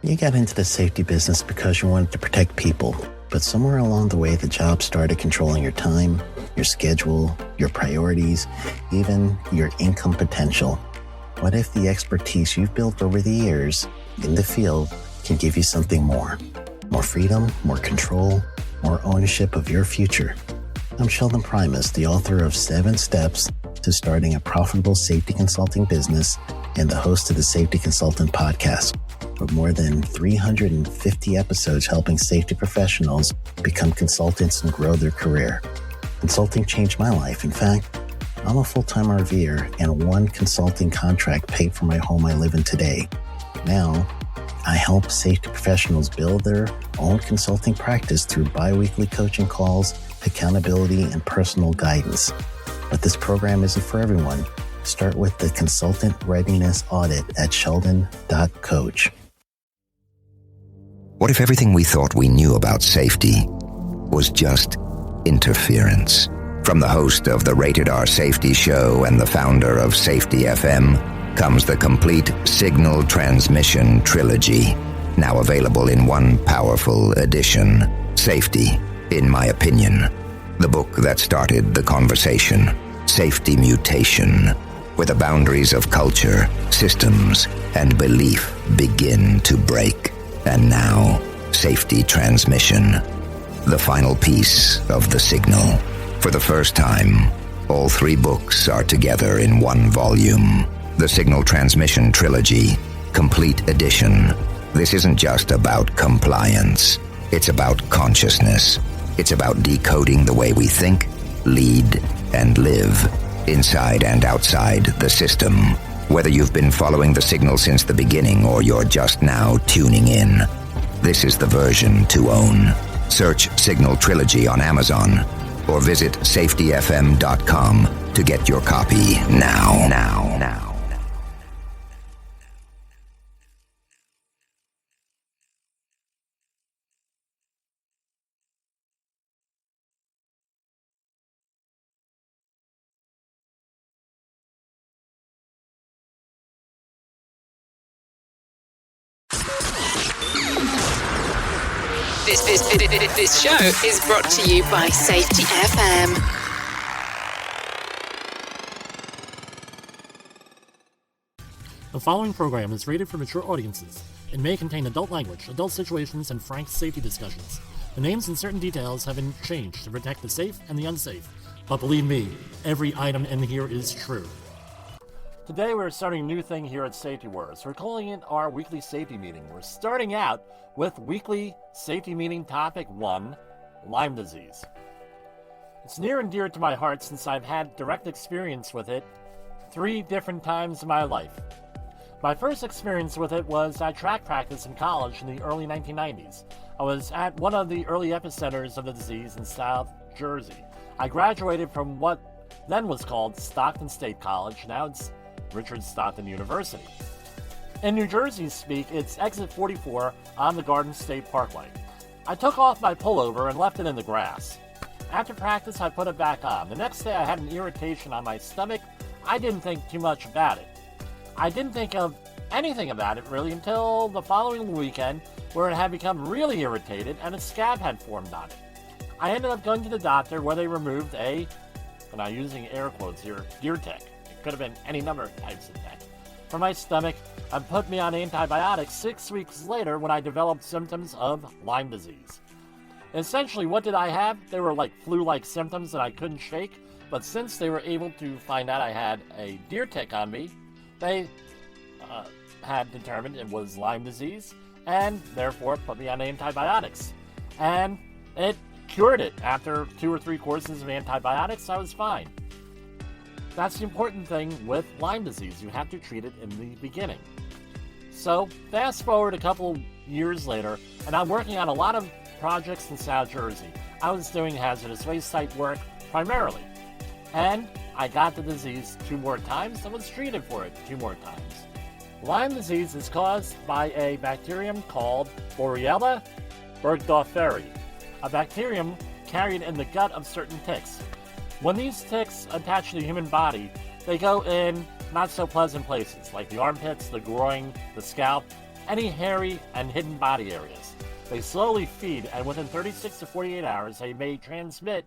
You got into the safety business because you wanted to protect people, but somewhere along the way, the job started controlling your time, your schedule, your priorities, even your income potential. What if the expertise you've built over the years in the field can give you something more? More freedom, more control, more ownership of your future. I'm Sheldon Primus, the author of 7 Steps to Starting a Profitable Safety Consulting Business and the host of the Safety Consultant Podcast, with more than 350 episodes helping safety professionals become consultants and grow their career. Consulting changed my life. In fact, I'm a full-time RVer, and one consulting contract paid for my home I live in today. Now, I help safety professionals build their own consulting practice through bi-weekly coaching calls, accountability, and personal guidance. But this program isn't for everyone. Start with the Consultant Readiness Audit at sheldon.coach. What if everything we thought we knew about safety was just interference? From the host of the Rated R Safety Show and the founder of Safety FM comes the complete Signal Transmission Trilogy, now available in one powerful edition. Safety, in my opinion, the book that started the conversation. Safety Mutation, where the boundaries of culture, systems, and belief begin to break. And now, Safety Transmission, the final piece of the signal. For the first time, all 3 books are together in one volume. The Signal Transmission Trilogy, Complete Edition. This isn't just about compliance. It's about consciousness. It's about decoding the way we think, lead, and live, inside and outside the system. Whether you've been following the signal since the beginning or you're just now tuning in, this is the version to own. Search Signal Trilogy on Amazon or visit safetyfm.com to get your copy now. This show is brought to you by Safety FM. The following program is rated for mature audiences. It may contain adult language, adult situations, and frank safety discussions. The names and certain details have been changed to protect the safe and the unsafe. But believe me, every item in here is true. Today we're starting a new thing here at Safety Wars. We're calling it our weekly safety meeting. We're starting out with weekly safety meeting topic 1, Lyme disease. It's near and dear to my heart since I've had direct experience with it 3 different times in my life. My first experience with it was at track practice in college in the early 1990s. I was at one of the early epicenters of the disease in South Jersey. I graduated from what then was called Stockton State College. Now it's Richard Stockton University. In New Jersey speak, it's exit 44 on the Garden State Parkway. I took off my pullover and left it in the grass. After practice, I put it back on. The next day, I had an irritation on my stomach. I didn't think too much about it. I didn't think of anything about it, really, until the following weekend, where it had become really irritated and a scab had formed on it. I ended up going to the doctor, where they removed and I'm using air quotes here, deer tick. It could have been any number of types of tick from my stomach and put me on antibiotics 6 weeks later when I developed symptoms of Lyme disease. Essentially, what did I have? They were like flu-like symptoms that I couldn't shake, but since they were able to find out I had a deer tick on me, they had determined it was Lyme disease and therefore put me on antibiotics. And it cured it. After 2 or 3 courses of antibiotics, I was fine. That's the important thing with Lyme disease. You have to treat it in the beginning. So, fast forward a couple years later, and I'm working on a lot of projects in South Jersey. I was doing hazardous waste site work primarily. And I got the disease 2 more times and was treated for it 2 more times. Lyme disease is caused by a bacterium called Borrelia burgdorferi, a bacterium carried in the gut of certain ticks. When these ticks attach to the human body, they go in not so pleasant places, like the armpits, the groin, the scalp, any hairy and hidden body areas. They slowly feed, and within 36 to 48 hours, they may transmit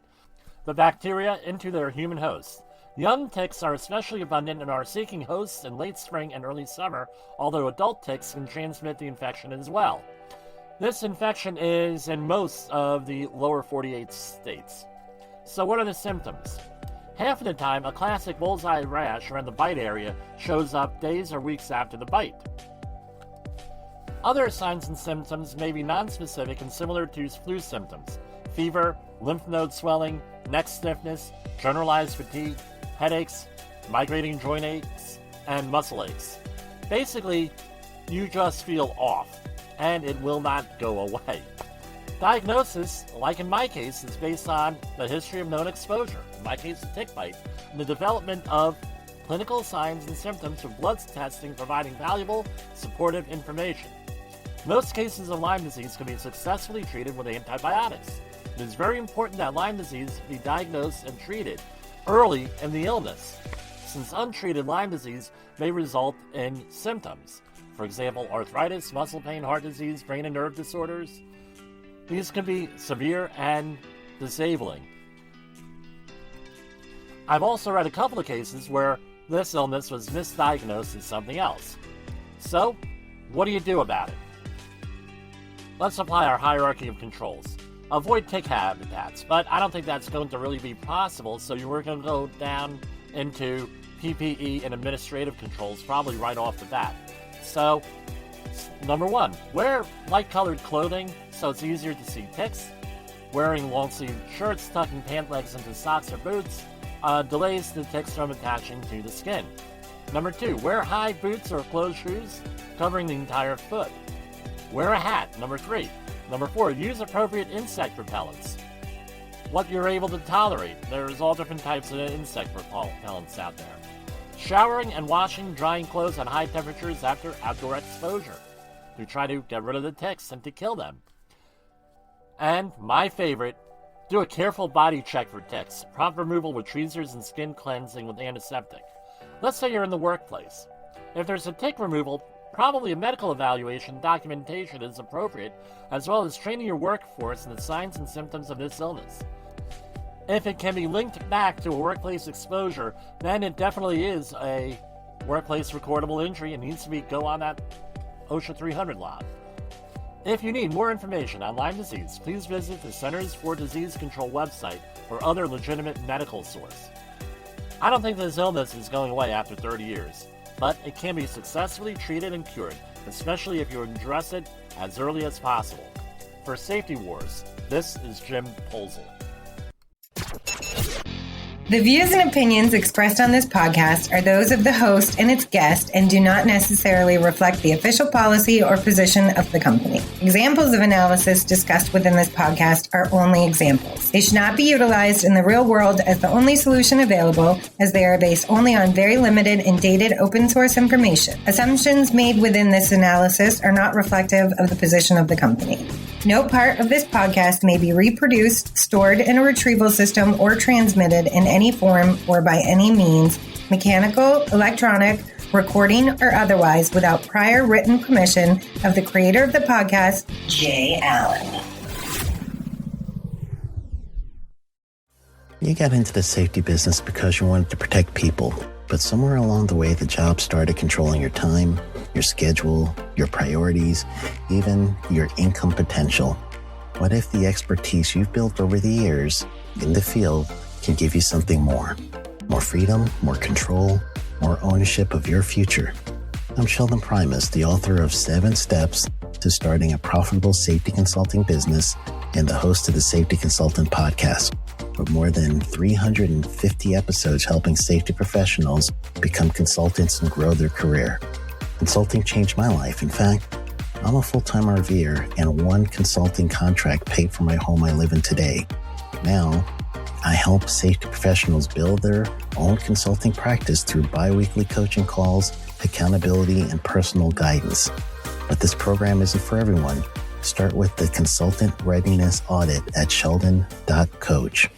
the bacteria into their human host. Young ticks are especially abundant and are seeking hosts in late spring and early summer, although adult ticks can transmit the infection as well. This infection is in most of the lower 48 states. So what are the symptoms? Half of the time, a classic bullseye rash around the bite area shows up days or weeks after the bite. Other signs and symptoms may be nonspecific and similar to flu symptoms: fever, lymph node swelling, neck stiffness, generalized fatigue, headaches, migrating joint aches, and muscle aches. Basically, you just feel off, and it will not go away. Diagnosis, like in my case, is based on the history of known exposure, in my case a tick bite, and the development of clinical signs and symptoms with blood testing providing valuable, supportive information. Most cases of Lyme disease can be successfully treated with antibiotics. It is very important that Lyme disease be diagnosed and treated early in the illness, since untreated Lyme disease may result in symptoms. For example, arthritis, muscle pain, heart disease, brain and nerve disorders. These can be severe and disabling. I've also read a couple of cases where this illness was misdiagnosed as something else. So, what do you do about it? Let's apply our hierarchy of controls. Avoid tick habitats, but I don't think that's going to really be possible, so you're going to go down into PPE and administrative controls probably right off the bat. So, number one, wear light-colored clothing so it's easier to see ticks. Wearing long-sleeved shirts, tucking pant legs into socks or boots delays the ticks from attaching to the skin. Number two, wear high boots or closed shoes covering the entire foot. Wear a hat. Number three. Number four, use appropriate insect repellents. What you're able to tolerate. There's all different types of insect repellents out there. Showering and washing, drying clothes at high temperatures after outdoor exposure to try to get rid of the ticks and to kill them. And my favorite, do a careful body check for ticks. Prompt removal with tweezers and skin cleansing with antiseptic. Let's say you're in the workplace. If there's a tick removal, probably a medical evaluation documentation is appropriate, as well as training your workforce in the signs and symptoms of this illness. If it can be linked back to a workplace exposure, then it definitely is a workplace recordable injury and needs to go on that OSHA 300 log. If you need more information on Lyme disease, please visit the Centers for Disease Control website or other legitimate medical source. I don't think this illness is going away after 30 years, but it can be successfully treated and cured, especially if you address it as early as possible. For Safety Wars, this is Jim Polzel. The views and opinions expressed on this podcast are those of the host and its guest and do not necessarily reflect the official policy or position of the company. Examples of analysis discussed within this podcast are only examples. They should not be utilized in the real world as the only solution available, as they are based only on very limited and dated open source information. Assumptions made within this analysis are not reflective of the position of the company. No part of this podcast may be reproduced, stored in a retrieval system, or transmitted in any form or by any means, mechanical, electronic, recording, or otherwise, without prior written permission of the creator of the podcast, Jay Allen. You got into the safety business because you wanted to protect people, but somewhere along the way, the job started controlling your time, your schedule, your priorities, even your income potential. What if the expertise you've built over the years in the field can give you something more? More freedom, more control, more ownership of your future. I'm Sheldon Primus, the author of 7 Steps to Starting a Profitable Safety Consulting Business and the host of the Safety Consultant Podcast, with more than 350 episodes helping safety professionals become consultants and grow their career. Consulting changed my life. In fact, I'm a full-time RVer, and one consulting contract paid for my home I live in today. Now, I help safety professionals build their own consulting practice through bi-weekly coaching calls, accountability, and personal guidance. But this program isn't for everyone. Start with the Consultant Readiness Audit at sheldon.coach.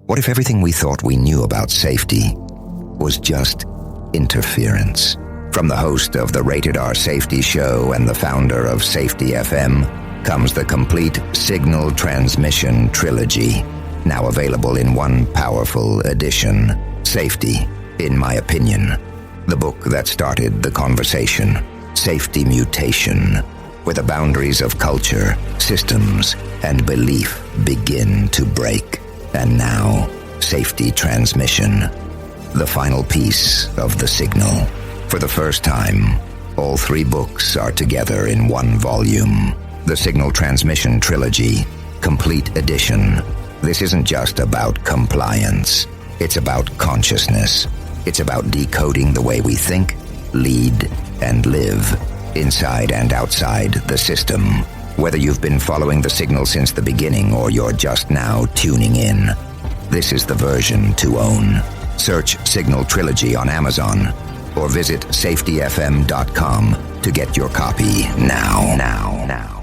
What if everything we thought we knew about safety was just interference? From the host of the Rated R Safety Show and the founder of Safety FM comes the complete Signal Transmission Trilogy, now available in one powerful edition. Safety, in my opinion. The book that started the conversation. Safety Mutation, where the boundaries of culture, systems, and belief begin to break. And now, Safety Transmission, the final piece of the signal. For the first time, all three books are together in one volume. The Signal Transmission Trilogy, Complete Edition. This isn't just about compliance. It's about consciousness. It's about decoding the way we think, lead, and live, inside and outside the system. Whether you've been following the signal since the beginning or you're just now tuning in, this is the version to own. Search Signal Trilogy on Amazon or visit safetyfm.com to get your copy now.